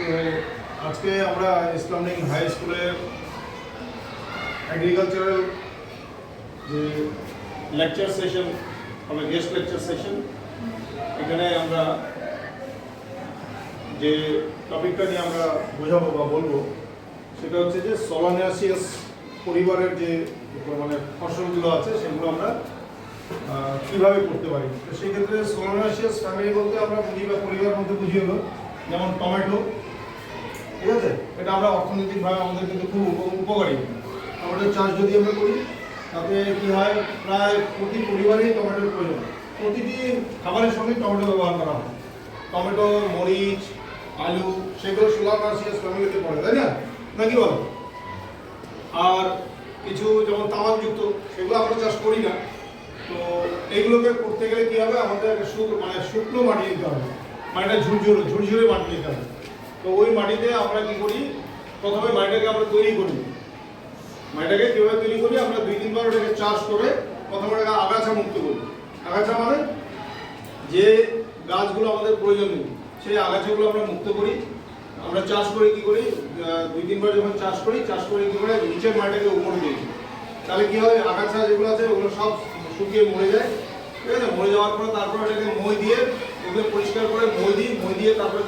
তো আজকে আমরা ইসলামিক হাই স্কুলের এগ্রিকালচারাল যে লেকচার সেশন হবে, গেস্ট লেকচার সেশন, এখানে আমরা যে টপিকটা নিয়ে আমরা বোঝাবো বা বলবো সেটা হচ্ছে যে সলানেসিয়াস পরিবারের যে মানে ফসলগুলো আছে সেগুলো আমরা কীভাবে করতে পারি। তো সেই ক্ষেত্রে সলানেসিয়াস ফ্যামিলি বলতে আমরা বুঝি বা পরিবার মধ্যে বুঝি হলো যেমন টমেটো, ঠিক আছে, এটা আমরা অর্থনৈতিকভাবে আমাদের কিন্তু খুব উপকারী। টমেটোর চাষ যদি আমরা করি তাতে কী হয়, প্রায় প্রতি পরিবারেই টমেটোর প্রয়োজন, প্রতিটি খাবারের সঙ্গে টমেটো ব্যবহার করা হয়। টমেটো, মরিচ, আলু সেগুলো সলানেসিয়াস ফ্যামিলিতে পড়ে, তাই না, নাকি বলো? আর কিছু যেমন তামাকযুক্ত সেগুলো আমরা চাষ করি না। তো এইগুলোকে করতে গেলে কী হবে, আমাদের শুকনো মাটি নিতে হবে, মাটিটা ঝুরঝুরে মাটি নিতে হবে। তো ওই মাটিতে আমরা কি করি, প্রথমে মাটিটাকে আমরা তৈরি করি। মাটিটাকে কীভাবে তৈরি করি, আমরা 2-3 বার ওটাকে চাষ করে প্রথমে ওটাকে আগাছা মুক্ত করি। আগাছা মানে যে গাছগুলো আমাদের প্রয়োজন নেই সেই আগাছাগুলো আমরা মুক্ত করি। আমরা চাষ করে কি করি, 2-3 বার যখন চাষ করি কি করে নিচের মাটিটাকে উপরে দিই। তাহলে কি হয়, আগাছা যেগুলো আছে ওগুলো সব শুকিয়ে মরে যায়, ঠিক আছে। মরে যাওয়ার পরে তারপর এটাকে মই দিয়ে ওগুলো পরিষ্কার করে মই দিয়ে তারপরে